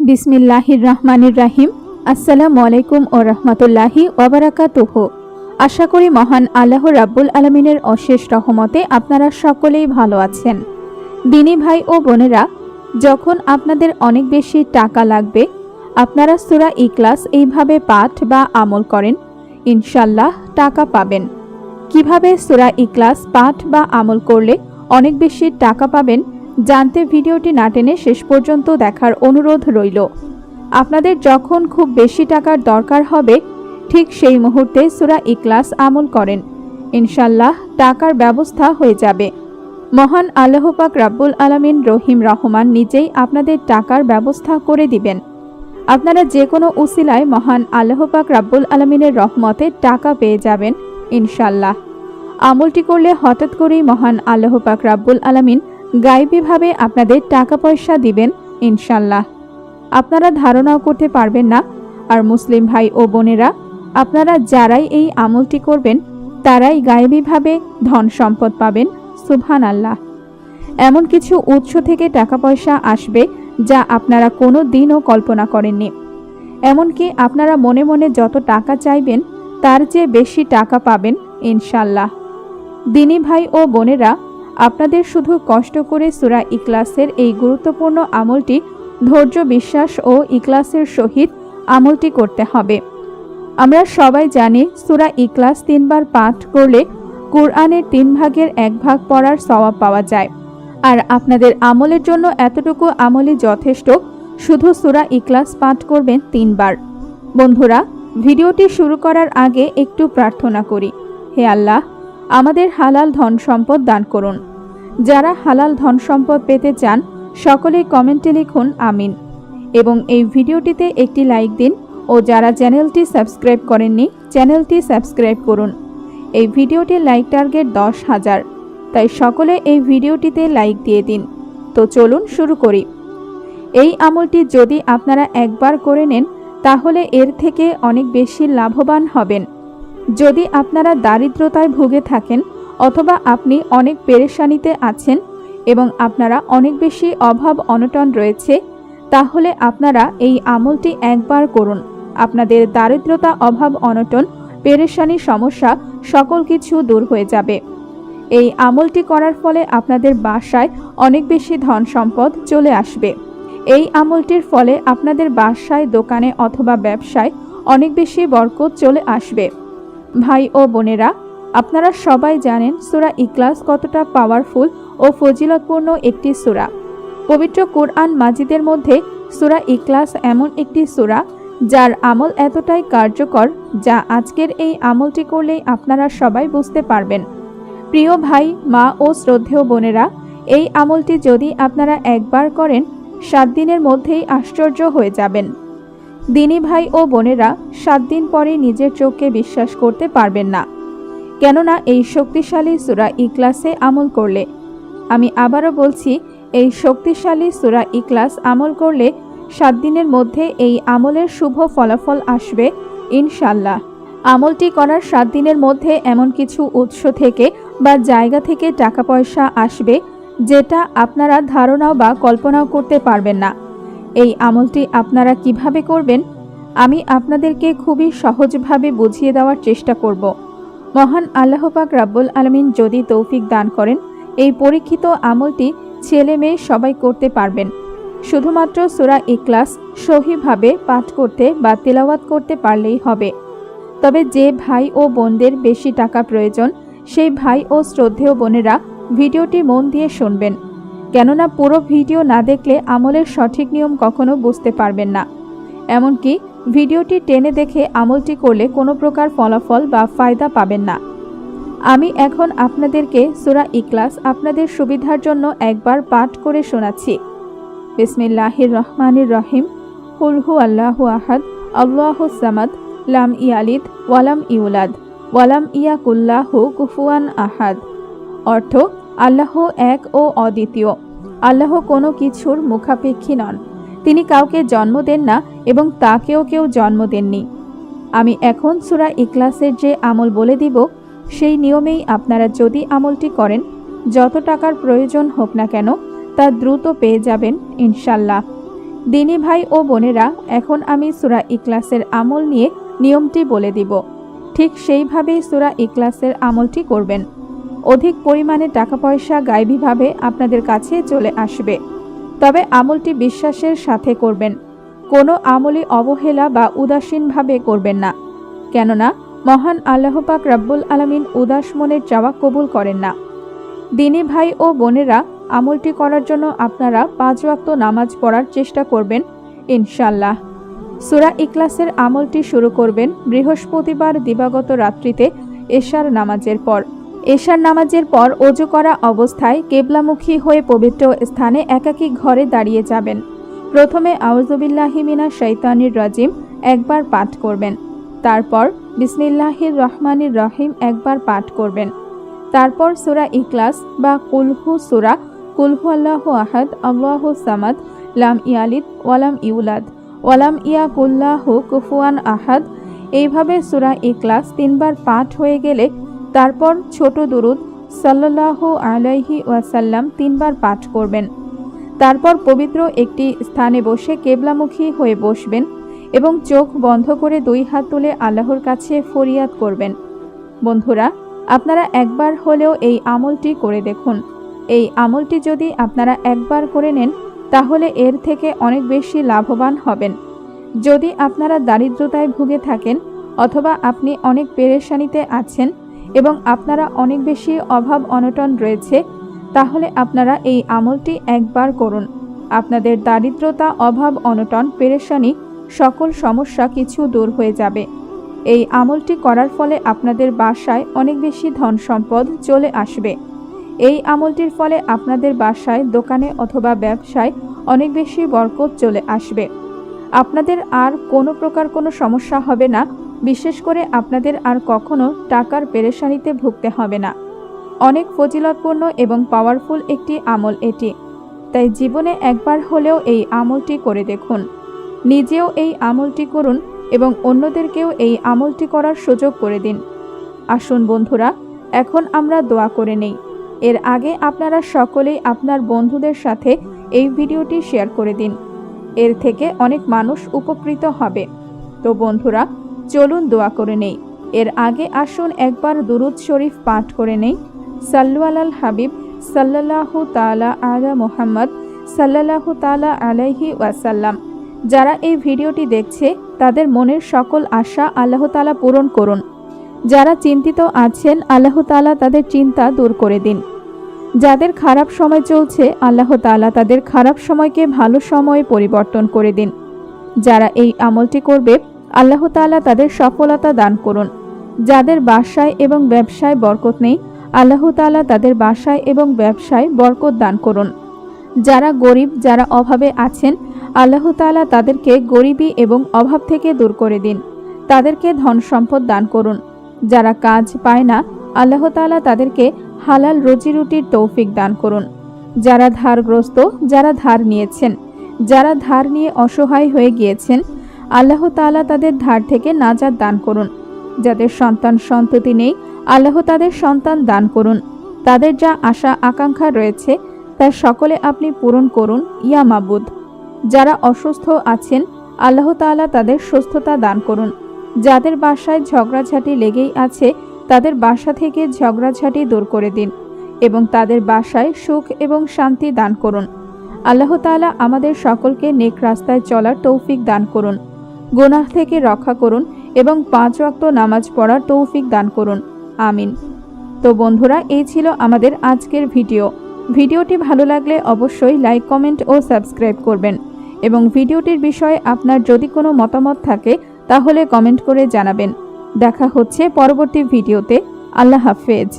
বিসমিল্লাহির রহমানির রাহিম। আসসালামু আলাইকুম ও রহমতুল্লাহি ওয়াবারাকাতুহু। আশা করি মহান আল্লাহ রাব্বুল আলামিনের অশেষ রহমতে আপনারা সকলেই ভালো আছেন। দিনী ভাই ও বোনেরা, যখন আপনাদের অনেক বেশি টাকা লাগবে, আপনারা সূরা ইখলাস এইভাবে পাঠ বা আমল করেন, ইনশাআল্লাহ টাকা পাবেন। কিভাবে সূরা ইখলাস পাঠ বা আমল করলে অনেক বেশি টাকা পাবেন জানতে ভিডিওটি না টেনে শেষ পর্যন্ত দেখার অনুরোধ রইল। আপনাদের যখন খুব বেশি টাকার দরকার হবে, ঠিক সেই মুহূর্তে সূরা ইখলাস আমল করেন, ইনশাআল্লাহ টাকার ব্যবস্থা হয়ে যাবে। মহান আল্লাহ পাক রাব্বুল আলামিন রহিম রহমান নিজেই আপনাদের টাকার ব্যবস্থা করে দিবেন। আপনারা যে কোনো উসিলায় মহান আল্লাহ পাক রাব্বুল আলামিনের রহমতে টাকা পেয়ে যাবেন ইনশাআল্লাহ। আমলটি করলে হঠাৎ করেই মহান আল্লাহ পাক রাব্বুল আলামিন গায়েবীভাবে আপনাদের টাকা পয়সা দিবেন ইনশাআল্লাহ। আপনারা ধারণাও করতে পারবেন না। আর মুসলিম ভাই ও বোনেরা, আপনারা যারাই এই আমলটি করবেন তারাই গায়েবীভাবে ধন সম্পদ পাবেন। সুবহানাল্লাহ। এমন কিছু উৎস থেকে টাকা পয়সা আসবে যা আপনারা কোনো দিনও কল্পনা করেননি। এমনকি আপনারা মনে মনে যত টাকা চাইবেন তার চেয়ে বেশি টাকা পাবেন ইনশাআল্লাহ। দিনী ভাই ও বোনেরা, আপনাদের শুধু কষ্ট করে সূরা ইখলাসের এই গুরুত্বপূর্ণ আমলটি ধৈর্য, বিশ্বাস ও ইখলাসের সহিত আমলটি করতে হবে। আমরা সবাই জানি সূরা ইখলাস 3 বার পাঠ করলে কুরআনের 3 ভাগের 1 ভাগ পড়ার সওয়াব পাওয়া যায়। আর আপনাদের আমলের জন্য এতটুকু আমলই যথেষ্ট। শুধু সূরা ইখলাস পাঠ করবেন 3 বার। বন্ধুরা, ভিডিওটি শুরু করার আগে একটু প্রার্থনা করি। হে আল্লাহ, আমাদের হালাল ধন সম্পদ দান করুন। যারা হালাল ধন সম্পদ পেতে চান সকলেই কমেন্টে লিখুন আমিন এবং এই ভিডিওটিতে একটি লাইক দিন ও যারা চ্যানেলটি সাবস্ক্রাইব করেননি চ্যানেলটি সাবস্ক্রাইব করুন। এই ভিডিওটির লাইক টার্গেট 10,000, তাই সকলে এই ভিডিওটিতে লাইক দিয়ে দিন। তো চলুন শুরু করি। এই আমলটি যদি আপনারা একবার করে নেন তাহলে এর থেকে অনেক বেশি লাভবান হবেন। যদি আপনারা দারিদ্রতায় ভুগে থাকেন অথবা আপনি অনেক পেরেশানিতে আছেন এবং আপনারা অনেক বেশি অভাব অনটন রয়েছে, তাহলে আপনারা এই আমলটি একবার করুন। আপনাদের দারিদ্রতা, অভাব অনটন, পেরেশানি, সমস্যা সকল কিছু দূর হয়ে যাবে। এই আমলটি করার ফলে আপনাদের বাসায় অনেক বেশি ধন সম্পদ চলে আসবে। এই আমলটির ফলে আপনাদের বাসায়, দোকানে অথবা ব্যবসায় অনেক বেশি বরকত চলে আসবে। ভাই ও বোনেরা, আপনারা সবাই জানেন সূরা ইখলাস কতটা পাওয়ারফুল ও ফজিলতপূর্ণ একটি সূরা। পবিত্র কুরআন মাজিদের মধ্যে সূরা ইখলাস এমন একটি সূরা যার আমল এতটাই কার্যকর যা আজকের এই আমলটি করলেই আপনারা সবাই বুঝতে পারবেন। প্রিয় ভাই, মা ও শ্রদ্ধেয় বোনেরা, এই আমলটি যদি আপনারা একবার করেন 7 দিনের মধ্যেই আশ্চর্য হয়ে যাবেন। দিনী ভাই ও বোনেরা, 7 দিন পরে নিজের চোখকে বিশ্বাস করতে পারবেন না, কেননা এই শক্তিশালী সূরা ইখলাসে আমল করলে, আমি আবারও বলছি, এই শক্তিশালী সূরা ইখলাস আমল করলে 7 দিনের মধ্যে এই আমলের শুভ ফলাফল আসবে ইনশাআল্লাহ। আমলটি করার 7 দিনের মধ্যে এমন কিছু উৎস থেকে বা জায়গা থেকে টাকা পয়সা আসবে যেটা আপনারা ধারণাও বা কল্পনাও করতে পারবেন না। এই আমলটি আপনারা কিভাবে করবেন আমি আপনাদেরকে খুবই সহজভাবে বুঝিয়ে দেওয়ার চেষ্টা করব। মহান আল্লাহ পাক রাব্বুল আলামিন যদি তৌফিক দান করেন, এই পরীক্ষিত আমলটি ছেলে মেয়ে সবাই করতে পারবেন। শুধুমাত্র সূরা ইখলাস সহিভাবে পাঠ করতে বা তিলাওয়াত করতে পারলেই হবে। তবে যে ভাই ও বোনদের বেশি টাকা প্রয়োজন, সেই ভাই ও শ্রদ্ধেয় বোনেরা ভিডিওটি মন দিয়ে শুনবেন, কেননা পুরো ভিডিও না দেখলে আমলের সঠিক নিয়ম কখনো বুঝতে পারবেন না। এমনকি ভিডিওটি টেনে দেখে আমলটি করলে কোনো প্রকার ফলাফল বা ফায়দা পাবেন না। আমি এখন আপনাদেরকে সূরা ইখলাস আপনাদের সুবিধার জন্য একবার পাঠ করে শোনাচ্ছি। বিসমিল্লাহির রহমানির রহিম। কুল হুয়াল্লাহু আহাদ, আল্লাহুস সামাদ, লাম ইয়ালিদ ওয়ালাম ইউলাদ ওয়ালাম ইয়াকুল্লাহু কুফুয়ান আহাদ। অর্থ, আল্লাহ এক ও অদ্বিতীয়। আল্লাহ কোনো কিছুর মুখাপেক্ষী নন। তিনি কাউকে জন্ম দেন না এবং তাকেও কেউ জন্ম দেননি। আমি এখন সূরা ইখলাসের যে আমল বলে দিব, সেই নিয়মেই আপনারা যদি আমলটি করেন, যত টাকার প্রয়োজন হোক না কেন তা দ্রুত পেয়ে যাবেন ইনশাআল্লাহ। দিনী ভাই ও বোনেরা, এখন আমি সূরা ইখলাসের আমল নিয়ে নিয়মটি বলে দিব। ঠিক সেইভাবেই সূরা ইখলাসের আমলটি করবেন। অধিক পরিমাণে টাকা পয়সা গায়েবীভাবে আপনাদের কাছে চলে আসবে, তবে আমলটি বিশ্বাসের সাথে করবেন। কোনো আমলই অবহেলা বা উদাসীনভাবে করবেন না, কেননা মহান আল্লাহ পাক রব্বুল আলামিন উদাস মনের চাওয়া কবুল করেন না। দিনী ভাই ও বোনেরা, আমলটি করার জন্য আপনারা 5 ওয়াক্ত নামাজ পড়ার চেষ্টা করবেন ইনশাআল্লাহ। সূরা ইখলাসের আমলটি শুরু করবেন বৃহস্পতিবার দিবাগত রাত্রিতে এশার নামাজের পর। এশার নামাজের পর ওযু করা অবস্থায় কিবলামুখী হয়ে পবিত্র স্থানে একাকী ঘরে দাঁড়িয়ে যাবেন। প্রথমে আউযুবিল্লাহি মিনাশ শাইতানির রাজিম একবার পাঠ করবেন। তারপর বিসমিল্লাহির রহমানির রহিম একবার পাঠ করবেন। তারপর সূরা ইখলাস বা কুলহু সূরা, কুলহু আল্লাহু আহাদ, আল্লাহু সামাদ, লাম ইয়ালিদ ওয়ালাম ইউলাদ ওয়ালাম ইয়াকুল্লাহু কুফুয়ান আহাদ, এইভাবে সূরা ইখলাস 3 বার পাঠ হয়ে গেলে তারপর ছোট দুরূদ সাল্লাল্লাহু আলাইহি ওয়াসাল্লাম 3 বার পাঠ করবেন। তারপর পবিত্র একটি স্থানে বসে কিবলামুখী হয়ে বসবেন এবং চোখ বন্ধ করে 2 হাত তুলে আল্লাহর কাছে ফরিয়াদ করবেন। বন্ধুরা, আপনারা একবার হলেও এই আমলটি করে দেখুন। এই আমলটি যদি আপনারা একবার করে নেন, তাহলে এর থেকে অনেক বেশি লাভবান হবেন। যদি আপনারা দারিদ্রতায় ভুগে থাকেন অথবা আপনি অনেক পেরেশানিতে আছেন এবং আপনারা অনেক বেশি অভাব অনটন রয়েছে, তাহলে আপনারা এই আমলটি একবার করুন। আপনাদের দারিদ্রতা, অভাব অনটন, পেরেশানি, সকল সমস্যা কিছু দূর হয়ে যাবে। এই আমলটি করার ফলে আপনাদের বাসায় অনেক বেশি ধন সম্পদ চলে আসবে। এই আমলটির ফলে আপনাদের বাসায়, দোকানে অথবা ব্যবসায় অনেক বেশি বরকত চলে আসবে। আপনাদের আর কোনো প্রকার কোনো সমস্যা হবে না, বিশেষ করে আপনাদের আর কখনো টাকার পেরেশানিতে ভুগতে হবে না। অনেক ফজিলতপূর্ণ এবং পাওয়ারফুল একটি আমল এটি, তাই জীবনে একবার হলেও এই আমলটি করে দেখুন। নিজেও এই আমলটি করুন এবং অন্যদেরকেও এই আমলটি করার সুযোগ করে দিন। আসুন বন্ধুরা, এখন আমরা দোয়া করে নেই। এর আগে আপনারা সকলেই আপনার বন্ধুদের সাথে এই ভিডিওটি শেয়ার করে দিন, এর থেকে অনেক মানুষ উপকৃত হবে। তো বন্ধুরা, চলুন দোয়া করে নেই। এর আগে আসুন একবার দুরূদ শরীফ পাঠ করে নেই। সাল্লু আলাল হাবিব সাল্লাল্লাহু তাআলা আলা মুহাম্মদ সাল্লাল্লাহু তাআলা আলাইহি ওয়াসাল্লাম। যারা এই ভিডিওটি দেখছে তাদের মনের সকল আশা আল্লাহ তাআলা পূরণ করুন। যারা চিন্তিত আছেন, আল্লাহ তাআলা তাদের চিন্তা দূর করে দিন। যাদের খারাপ সময় চলছে, আল্লাহ তাআলা তাদের খারাপ সময়কে ভালো সময়ে পরিবর্তন করে দিন। যারা এই আমলটি করবে, আল্লাহ তাআলা তাদের সফলতা দান করুন। যাদের বাসায় এবং ব্যবসায় বরকত নেই, আল্লাহ তাআলা তাদের বাসায় এবং ব্যবসায় বরকত দান করুন। যারা গরিব, যারা অভাবে আছেন, আল্লাহ তাআলা তাদেরকে গরিবী এবং অভাব থেকে দূর করে দিন। তাদেরকে ধন সম্পদ দান করুন। যারা কাজ পায় না, আল্লাহ তাআলা তাদেরকে হালাল রুজি রুটির তৌফিক দান করুন। যারা ধারগ্রস্ত, যারা ধার নিয়েছেন, যারা ধার নিয়ে অসহায় হয়ে গিয়েছেন, আল্লাহ তাআলা তাদের ধার থেকে নাজাত দান করুন। যাদের সন্তান সন্ততি নেই, আল্লাহ তাদের সন্তান দান করুন। তাদের যা আশা আকাঙ্ক্ষা রয়েছে তা সকলে আপনি পূরণ করুন ইয়া মাবুদ। যারা অসুস্থ আছেন, আল্লাহ তাআলা তাদের সুস্থতা দান করুন। যাদের বাসায় ঝগড়াঝাটি লেগেই আছে, তাদের বাসা থেকে ঝগড়াঝাটি দূর করে দিন এবং তাদের বাসায় সুখ এবং শান্তি দান করুন। আল্লাহ তাআলা আমাদের সকলকে নেক রাস্তায় চলার তৌফিক দান করুন, গুনাহ থেকে রক্ষা করুন এবং 5 ওয়াক্ত নামাজ পড়ার তৌফিক দান করুন। আমিন। তো বন্ধুরা, এই ছিল আমাদের আজকের ভিডিওটি ভালো লাগলে অবশ্যই লাইক, কমেন্ট ও সাবস্ক্রাইব করবেন এবং ভিডিওটির বিষয়ে আপনার যদি কোনো মতামত থাকে তাহলে কমেন্ট করে জানাবেন। দেখা হচ্ছে পরবর্তী ভিডিওতে। আল্লাহ হাফেজ।